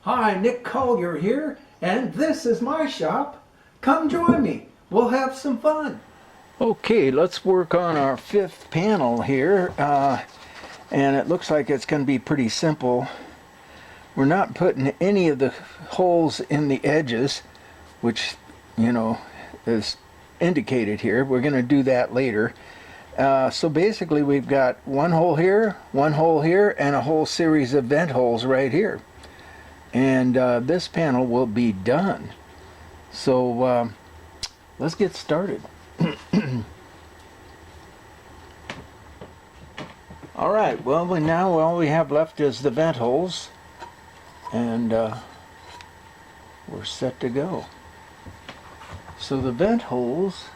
Hi, Nick Collier here, and this is my shop. Come join me. We'll have some fun. Okay, let's work on our fifth panel here, and it looks like it's going to be pretty simple. We're not putting any of the holes in the edges, which, you know, is indicated here. We're going to do that later. So basically we've got one hole here, and a whole series of vent holes right here. And this panel will be done. So let's get started. All right, well, now all we have left is the vent holes, and we're set to go. So the vent holes,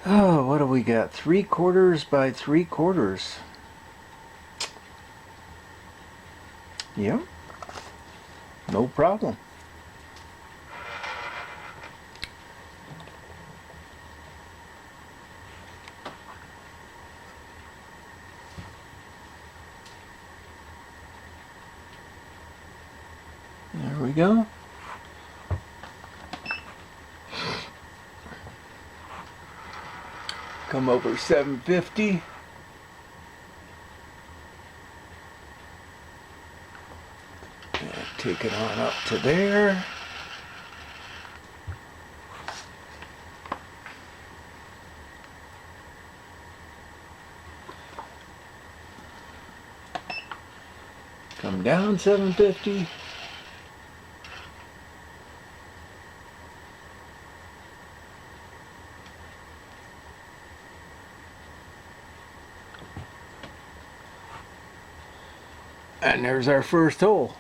oh, what do we got? 3/4 by 3/4. Yep, no problem. There we go. Come over 750. And take it on up to there. Come down 750. And there's our first hole.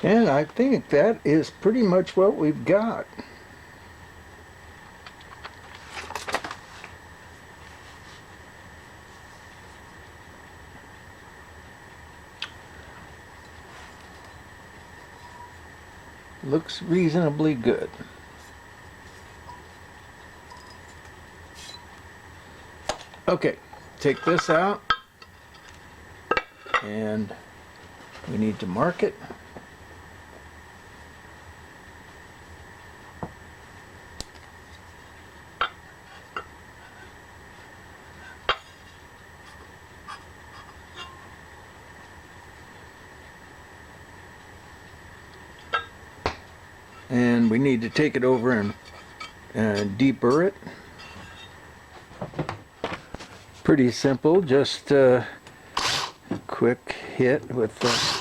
And I think that is pretty much what we've got. Looks reasonably good. Okay, take this out, and we need to mark it. And we need to take it over and deburr it. Pretty simple, just a quick hit with the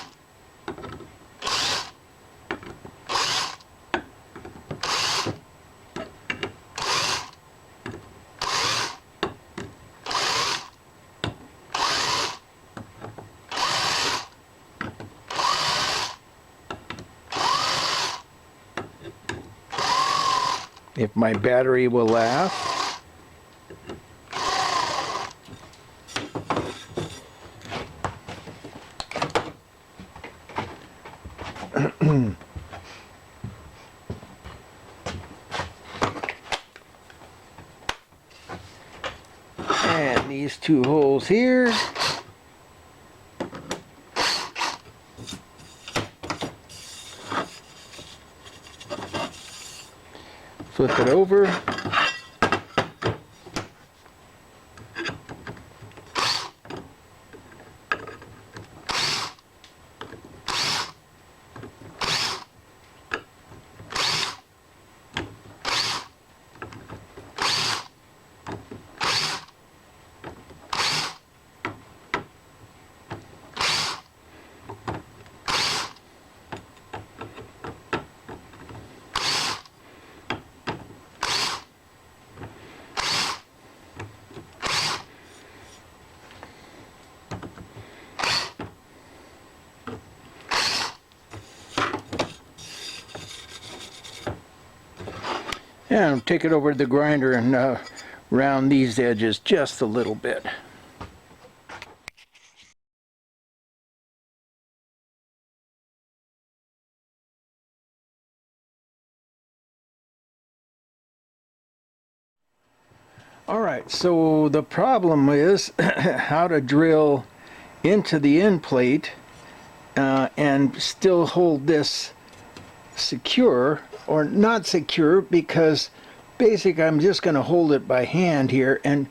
if my battery will last. And these two holes here. Flip it over. And take it over to the grinder and round these edges just a little bit. Alright, so the problem is how to drill into the end plate and still hold this secure, or not secure, because basically I'm just going to hold it by hand here and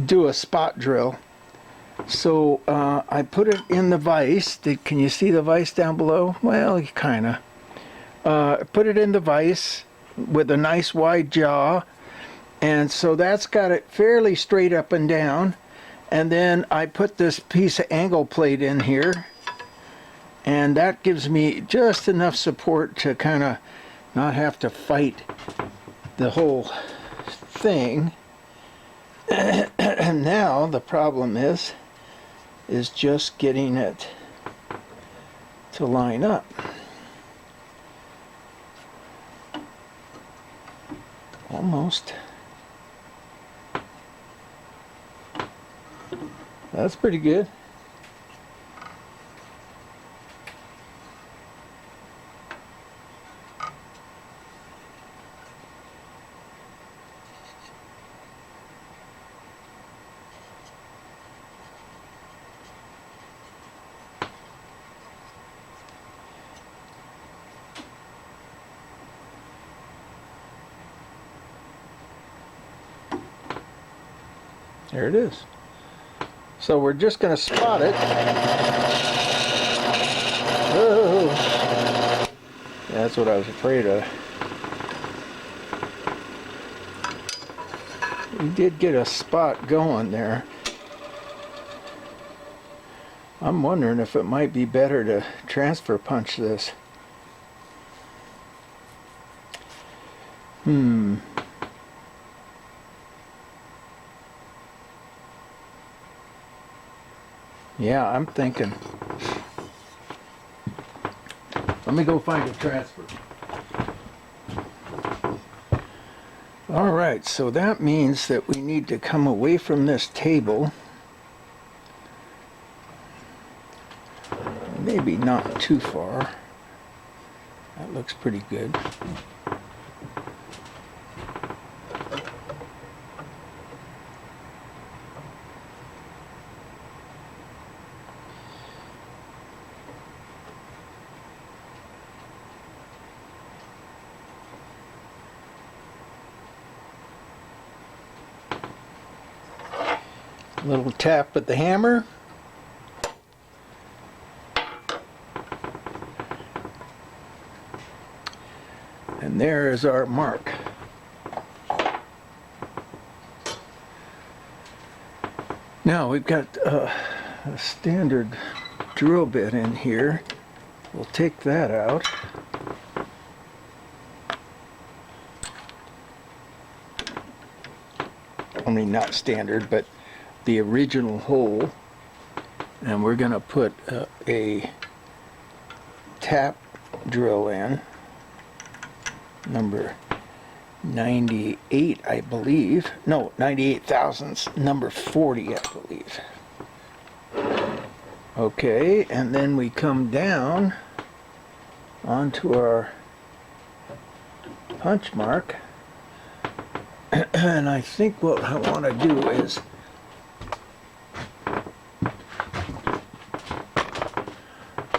do a spot drill. So I put it in the vise. Can you see the vise down below? Well, you kind of. Put it in the vise with a nice wide jaw, and so that's got it fairly straight up and down. And then I put this piece of angle plate in here, and that gives me just enough support to kind of not have to fight the whole thing. And now the problem is just getting it to line up. Almost. That's pretty good. There it is. So we're just going to spot it. Oh, that's what I was afraid of. We did get a spot going there. I'm wondering if it might be better to transfer punch this. Yeah, I'm thinking. Let me go find a transfer. All right, so that means that we need to come away from this table. Maybe not too far. That looks pretty good. A little tap with the hammer. And there is our mark. Now we've got a standard drill bit in here. We'll take that out. I mean, not standard, but the original hole. And we're going to put a tap drill in, number 98, I believe. No, 98 thousandths, number 40, I believe. Okay, and then we come down onto our punch mark. And I think what I want to do is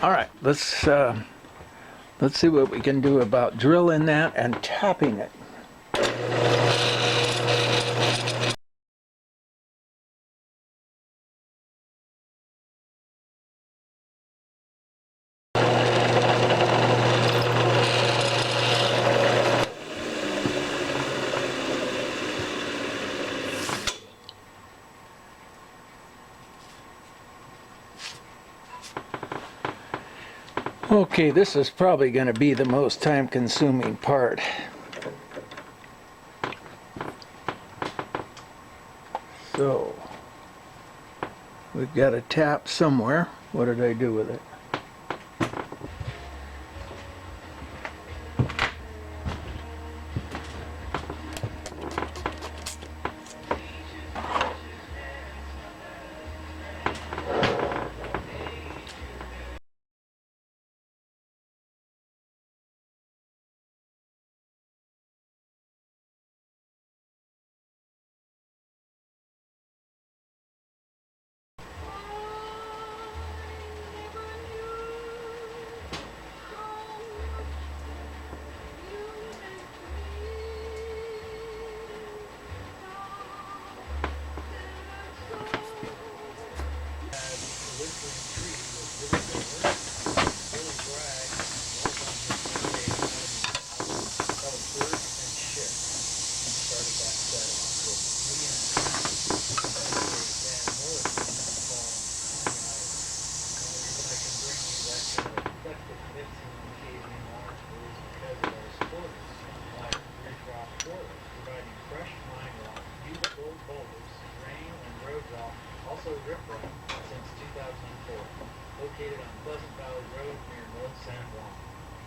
all right, let's see what we can do about drilling that and tapping it. Okay, this is probably going to be the most time-consuming part. So, we've got a tap somewhere. What did I do with it?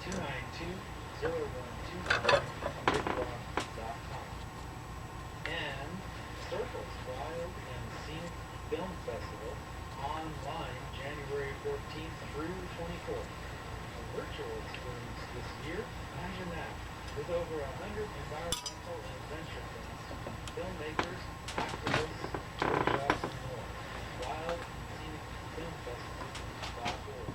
292-0129@bigbox.com. And Circles Wild and Scenic Film Festival online January 14th through 24th. A virtual experience this year, imagine that, with over 100 environmental and adventure films, filmmakers, activists, workshops, and more. Wild and Scenic Film Festival.org.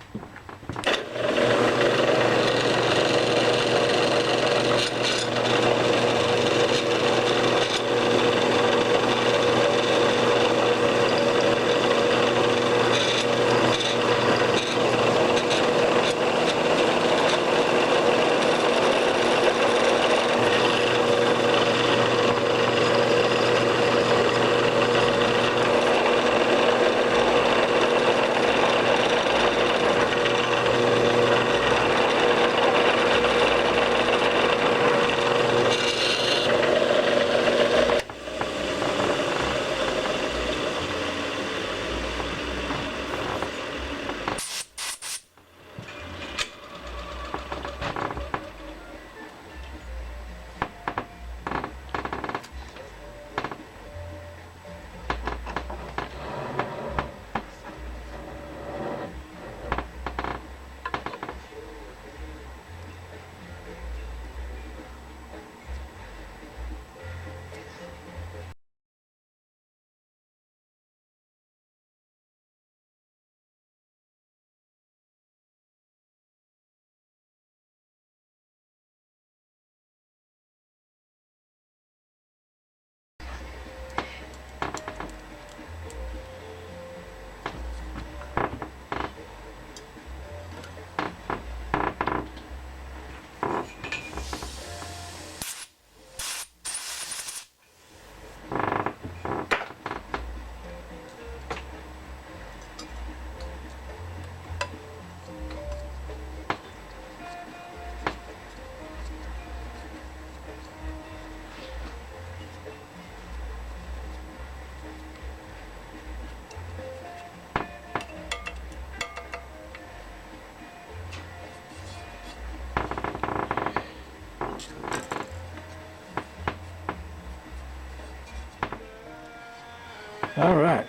All right.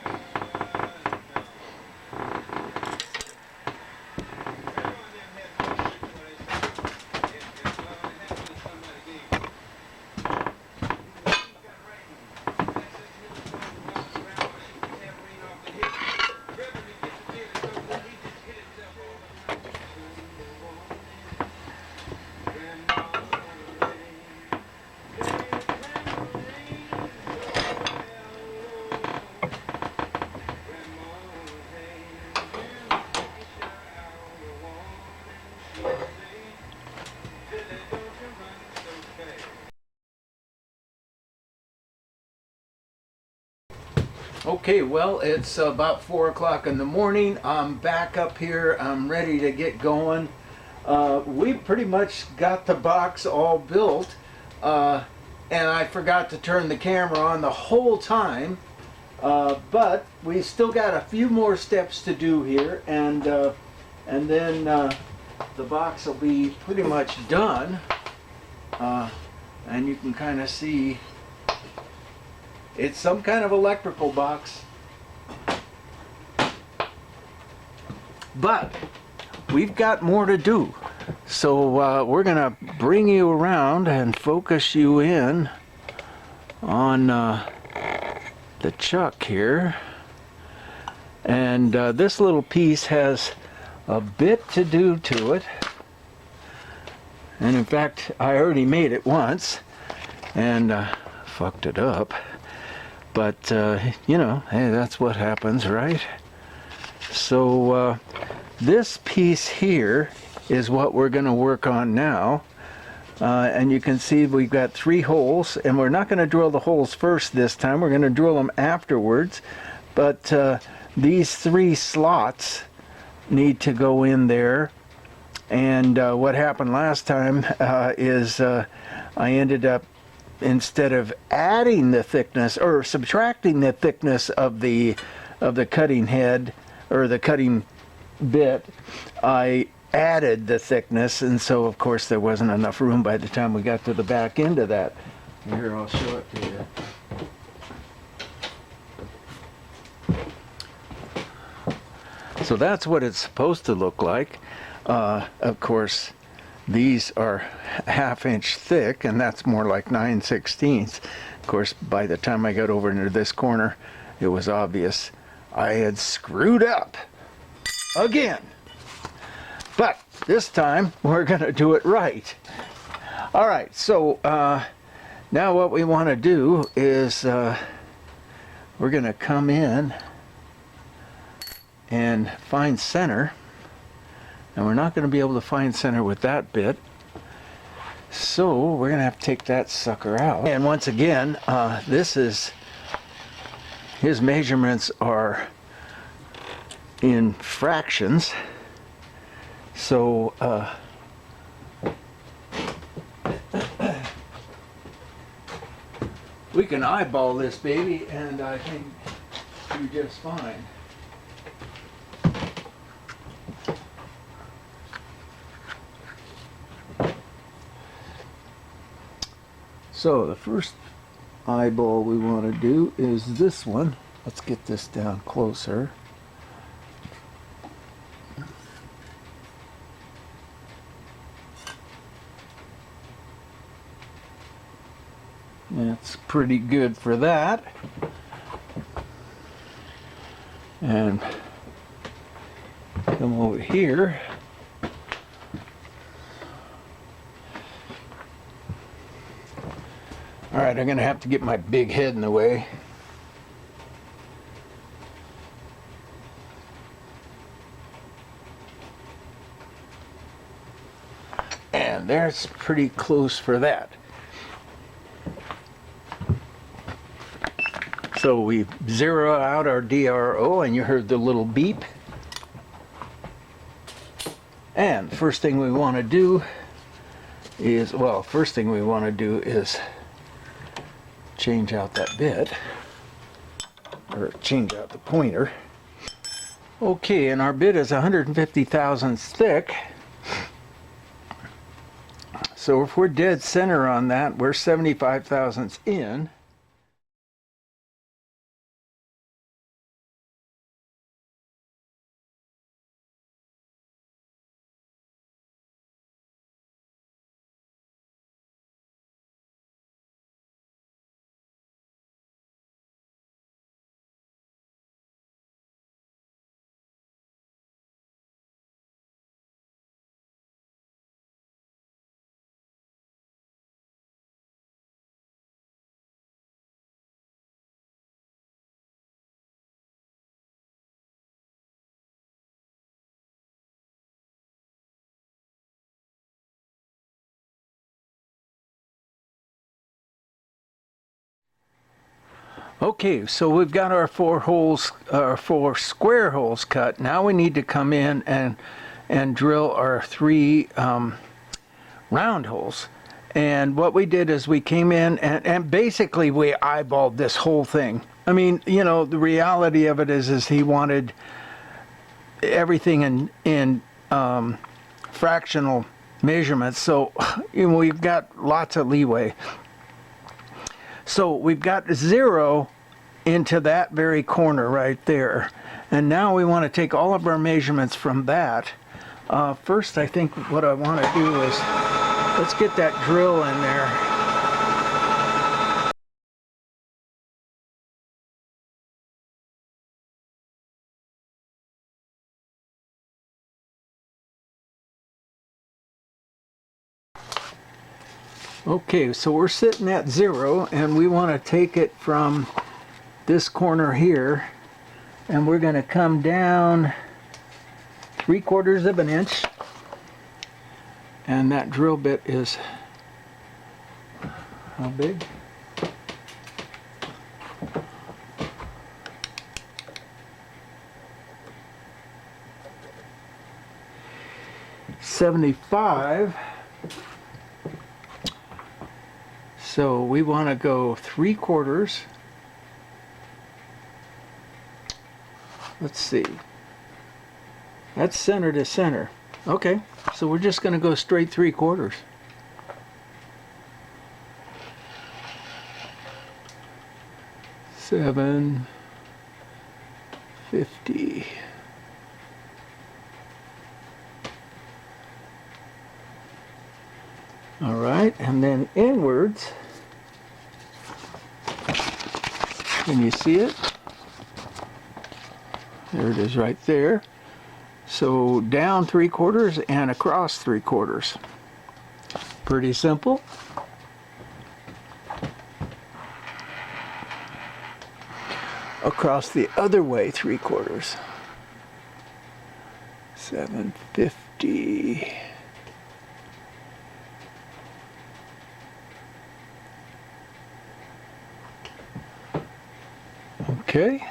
Okay, well, it's about 4 o'clock in the morning. I'm back up here. I'm ready to get going. We pretty much got the box all built, and I forgot to turn the camera on the whole time. But we still got a few more steps to do here, and then the box will be pretty much done. And you can kind of see it's some kind of electrical box. But we've got more to do. So we're going to bring you around and focus you in on the chuck here. And this little piece has a bit to do to it. And in fact, I already made it once and fucked it up. But, you know, hey, that's what happens, right? So this piece here is what we're going to work on now. And you can see we've got 3 holes, and we're not going to drill the holes first this time. We're going to drill them afterwards. But these 3 slots need to go in there. And what happened last time is I ended up, instead of adding the thickness or subtracting the thickness of the cutting head or the cutting bit, I added the thickness, and so of course there wasn't enough room by the time we got to the back end of that. Here, I'll show it to you. So that's what it's supposed to look like. Of course, these are 1/2 inch thick, and that's more like 9/16. Of course, by the time I got over into this corner, it was obvious I had screwed up again. But this time, we're going to do it right. All right, so now what we want to do is we're going to come in and find center. And we're not going to be able to find center with that bit. So we're going to have to take that sucker out. And once again, his measurements are in fractions. So we can eyeball this baby, and I think do just fine. So the first eyeball we want to do is this one. Let's get this down closer. That's pretty good for that. And come over here. All right, I'm going to have to get my big head in the way. And that's pretty close for that. So we zero out our DRO, and you heard the little beep. And first thing we want to do is, change out that bit, or change out the pointer. Okay, and our bit is 150 thousandths thick. So if we're dead center on that, we're 75 thousandths in. Okay, so we've got our 4 holes, 4 square holes cut. Now we need to come in and drill our 3 round holes. And what we did is we came in and basically we eyeballed this whole thing. I mean, you know, the reality of it is he wanted everything in fractional measurements. So, you know, we've got lots of leeway. So we've got 0 into that very corner right there. And now we want to take all of our measurements from that. First, I think what I want to do is, let's get that drill in there. Okay, so we're sitting at 0, and we want to take it from this corner here, and we're going to come down 3/4 of an inch, and that drill bit is how big? .75. So we want to go 3/4. Let's see. That's center to center. Okay, so we're just going to go straight 3/4. $7.50. All right, and then inwards, can you see it? There it is right there. So down 3/4 and across 3/4. Pretty simple. Across the other way 3/4. $7.50. Okay.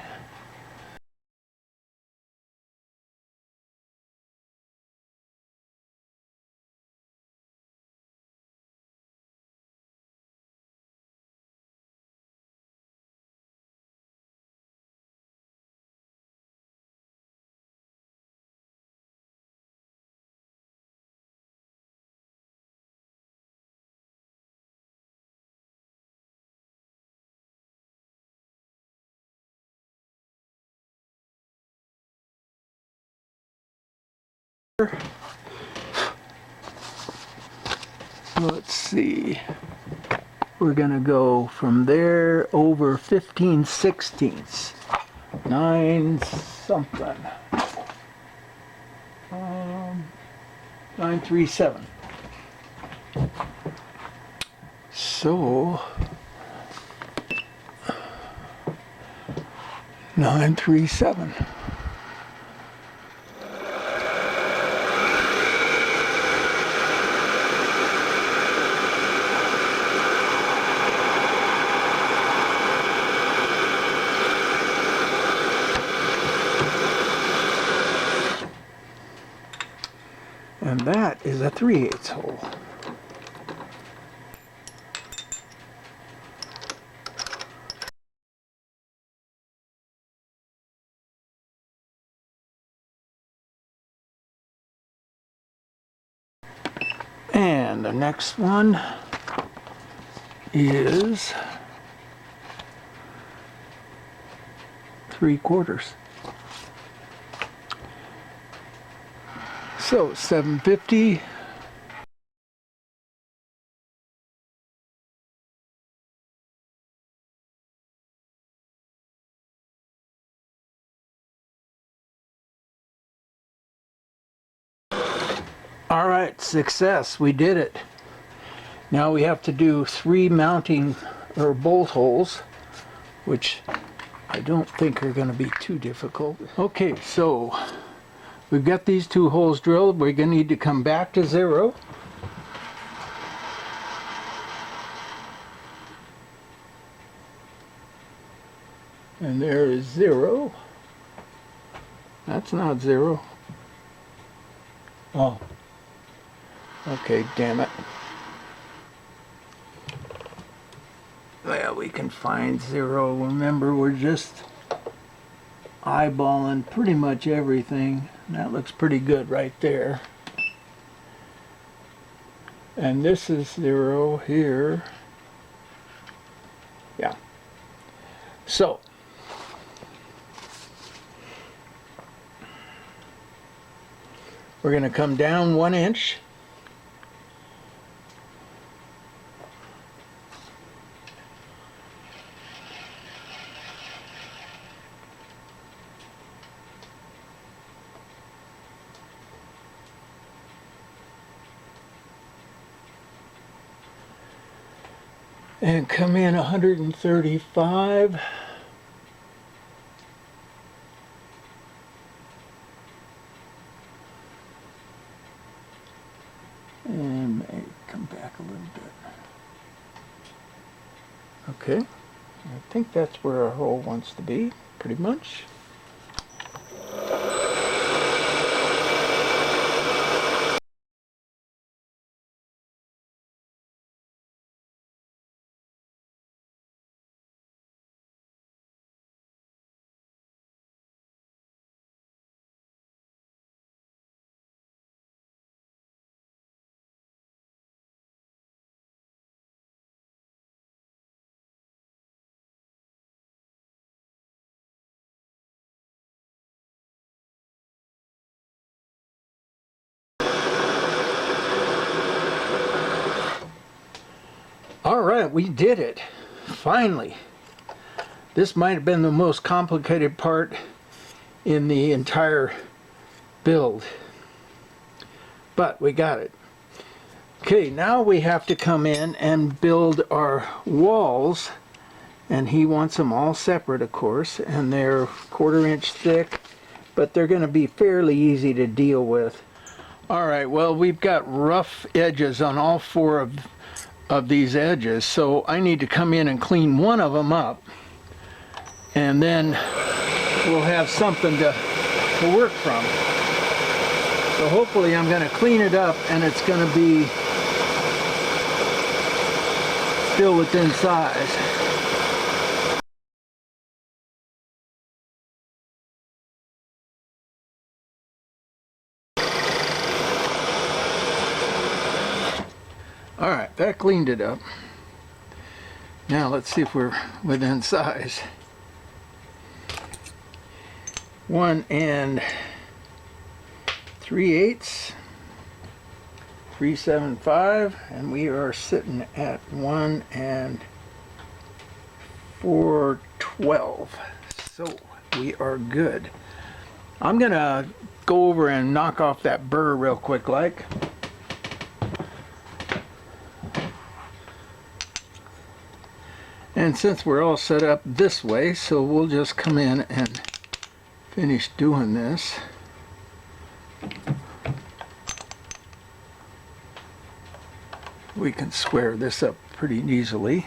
Let's see. We're gonna go from there over 15/16. 9 something. 937. So 937. And that is a 3/8 hole. And the next one is 3/4. So 750. All right, success. We did it. Now we have to do 3 mounting or bolt holes, which I don't think are going to be too difficult. Okay, so we've got these 2 holes drilled. We're going to need to come back to 0. And there is 0. That's not 0. Oh. Okay, damn it. Well, we can find 0. Remember, we're just eyeballing pretty much everything. That looks pretty good right there. And this is 0 here. Yeah. So, we're going to come down 1 inch. And come in 135. And maybe come back a little bit. Okay, I think that's where our hole wants to be, pretty much. right, we did it. Finally. This might have been the most complicated part in the entire build. But we got it. Okay, now we have to come in and build our walls. And he wants them all separate, of course. And they're 1/4 inch thick. But they're going to be fairly easy to deal with. Alright, well, we've got rough edges on all 4 of these edges, so I need to come in and clean one of them up, and then we'll have something to work from. So hopefully I'm going to clean it up and it's going to be still within size. Alright, that cleaned it up. Now let's see if we're within size. 1 3/8, 375, and we are sitting at 1 4/12. So we are good. I'm gonna go over and knock off that burr real quick like. And since we're all set up this way, so we'll just come in and finish doing this. We can square this up pretty easily.